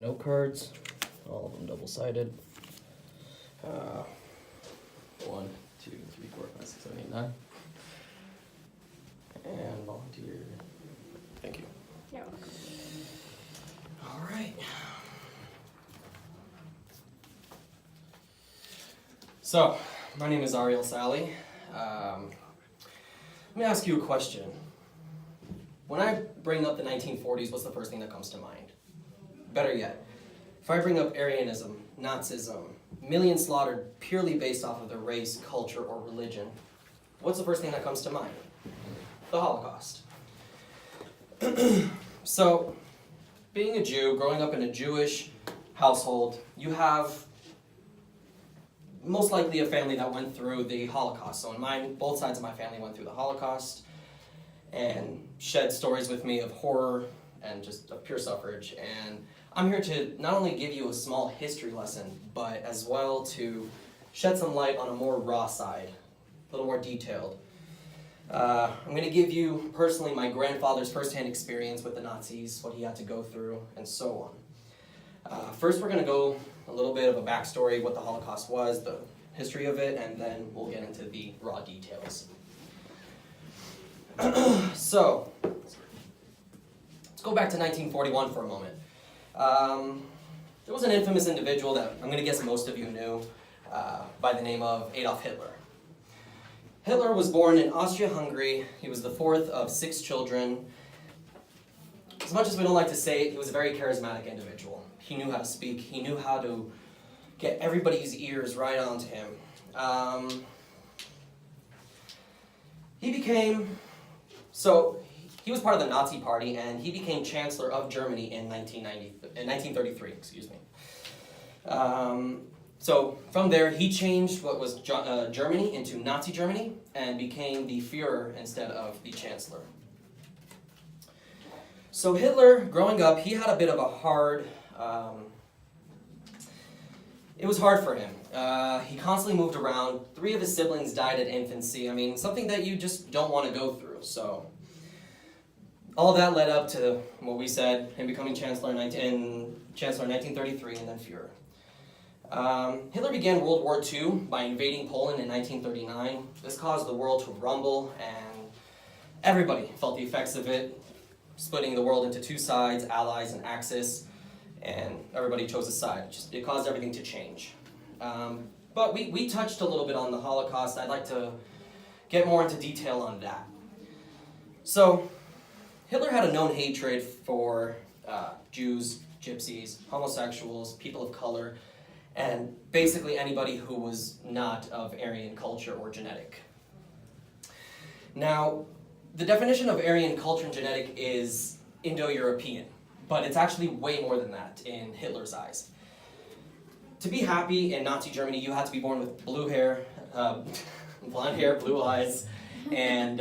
Note cards, all of them double-sided. 1, 2, 3, 4, 5, 6, 7, 8, 9. And volunteer. Thank you. You're welcome. All right. So, my name is Ariel Sally. Let me ask you a question. When I bring up the 1940s, what's the first thing that comes to mind? Better yet, if I bring up Aryanism, Nazism, millions slaughtered purely based off of their race, culture, or religion, what's the first thing that comes to mind? The Holocaust. So, being a Jew, growing up in a Jewish household, you have most likely a family that went through the Holocaust. So in mine, both sides of my family went through the Holocaust and shared stories with me of horror and just of pure suffrage. And I'm here to not only give you a small history lesson, but as well to shed some light on a more raw side, a little more detailed. I'm going to give you personally my grandfather's firsthand experience with the Nazis, what he had to go through, and so on. First, we're going to go a little bit of a backstory, what the Holocaust was, the history of it, and then we'll get into the raw details. So, let's go back to 1941 for a moment. There was an infamous individual that I'm going to guess most of you knew by the name of Adolf Hitler. Hitler was born in Austria-Hungary. He was the fourth of 6 children. As much as we don't like to say it, he was a very charismatic individual. He knew how to speak. He knew how to get everybody's ears right onto him. He was part of the Nazi Party, and he became Chancellor of Germany in 1933. Excuse me. So from there, he changed what was Germany into Nazi Germany and became the Führer instead of the Chancellor. So Hitler, growing up, he had a bit of a hard, it was hard for him. He constantly moved around. 3 of his siblings died at infancy. I mean, something that you just don't want to go through. So all of that led up to what we said, him becoming Chancellor in 1933 and then Führer. Hitler began World War II by invading Poland in 1939. This caused the world to rumble, and everybody felt the effects of it, splitting the world into 2 sides, Allies and Axis, and everybody chose a side. It caused everything to change. But we touched a little bit on the Holocaust. I'd like to get more into detail on that. So, Hitler had a known hatred for Jews, gypsies, homosexuals, people of color, and basically anybody who was not of Aryan culture or genetic. Now, the definition of Aryan culture and genetic is Indo-European, but it's actually way more than that in Hitler's eyes. To be happy in Nazi Germany, you had to be born with blue hair, blonde hair, blue eyes, and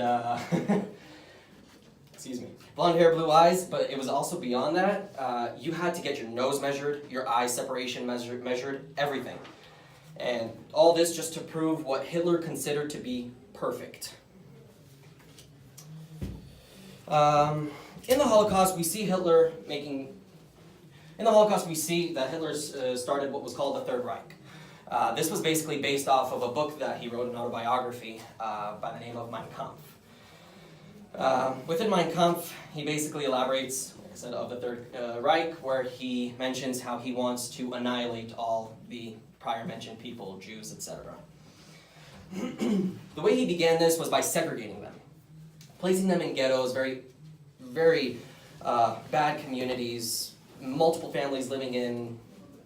blonde hair, blue eyes, but it was also beyond that. You had to get your nose measured, your eye separation measured, everything. And all this just to prove what Hitler considered to be perfect. In the Holocaust, we see that Hitler started what was called the Third Reich. This was basically based off of a book that he wrote, an autobiography, by the name of Mein Kampf. Within Mein Kampf, he basically elaborates, like I said, of the Third Reich, where he mentions how he wants to annihilate all the prior mentioned people, Jews, etc. The way he began this was by segregating them, placing them in ghettos, very, very bad communities, multiple families living in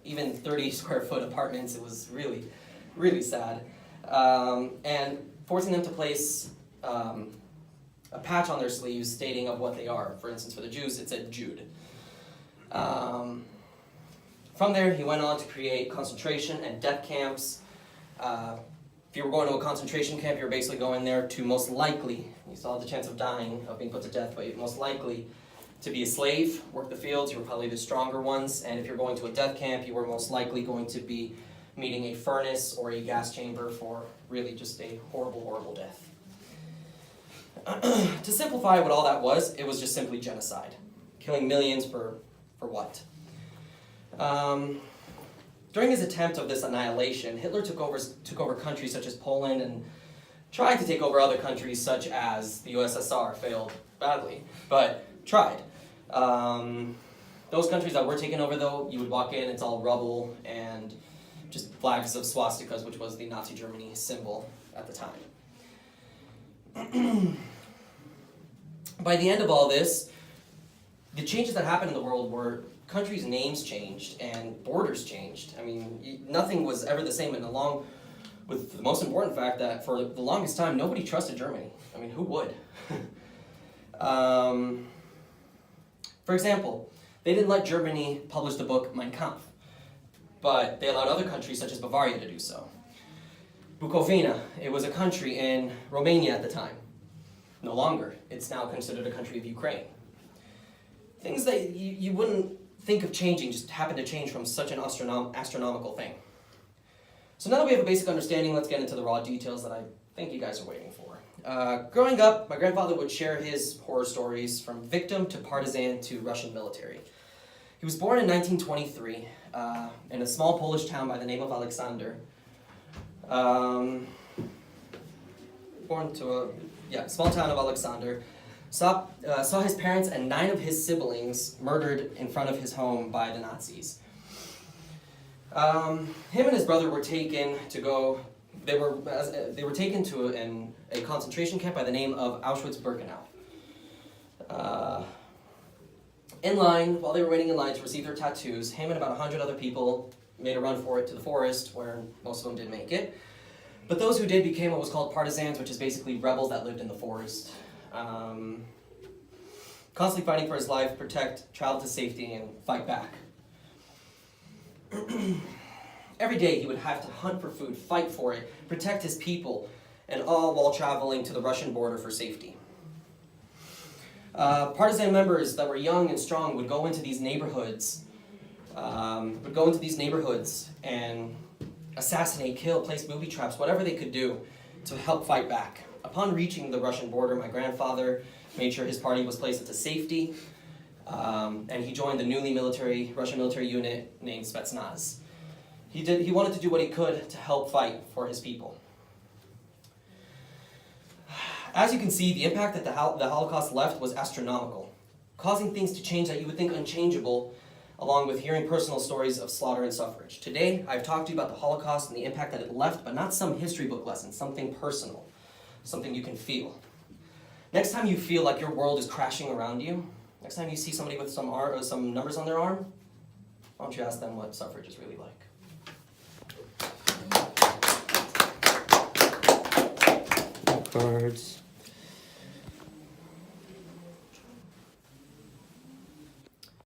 even 30 square foot apartments. It was really, really sad. And forcing them to place a patch on their sleeves stating of what they are. For instance, for the Jews, it said Jude. From there, he went on to create concentration and death camps. If you were going to a concentration camp, you were basically going there to most likely, you still have the chance of dying, of being put to death, but most likely to be a slave, work the fields. You were probably the stronger ones. And if you're going to a death camp, you were most likely going to be meeting a furnace or a gas chamber for really just a horrible, horrible death. To simplify what all that was, it was just simply genocide. Killing millions for what? During his attempt of this annihilation, Hitler took over countries such as Poland and tried to take over other countries such as the USSR. Failed badly, but tried. Those countries that were taken over, though, you would walk in, it's all rubble and just flags of swastikas, which was the Nazi Germany symbol at the time. By the end of all this, the changes that happened in the world were countries' names changed and borders changed. I mean, nothing was ever the same, and along with the most important fact that for the longest time, nobody trusted Germany. I mean, who would? For example, they didn't let Germany publish the book Mein Kampf, but they allowed other countries such as Bavaria to do so. Bukovina, it was a country in Romania at the time. No longer. It's now considered a country of Ukraine. Things that you wouldn't think of changing just happened to change from such an astronomical thing. So now that we have a basic understanding, let's get into the raw details that I think you guys are waiting for. Growing up, my grandfather would share his horror stories from victim to partisan to Russian military. He was born in 1923 in a small Polish town by the name of Alexander. Born to a small town of Alexander. Saw his parents and 9 of his siblings murdered in front of his home by the Nazis. Him and his brother were taken to go. They were taken to a concentration camp by the name of Auschwitz-Birkenau. While they were waiting in line to receive their tattoos, him and about 100 other people made a run for it to the forest, where most of them didn't make it. But those who did became what was called partisans, which is basically rebels that lived in the forest. Constantly fighting for his life, protect, travel to safety, and fight back. Every day he would have to hunt for food, fight for it, protect his people, and all while traveling to the Russian border for safety. Partisan members that were young and strong would go into these neighborhoods, and assassinate, kill, place booby traps, whatever they could do to help fight back. Upon reaching the Russian border, my grandfather made sure his party was placed into safety, and he joined the newly Russian military unit named Spetsnaz. He wanted to do what he could to help fight for his people. As you can see, the impact that the Holocaust left was astronomical, causing things to change that you would think unchangeable, along with hearing personal stories of slaughter and suffrage. Today, I've talked to you about the Holocaust and the impact that it left, but not some history book lesson, something personal, something you can feel. Next time you feel like your world is crashing around you, next time you see somebody with some numbers on their arm, why don't you ask them what suffrage is really like? Cards.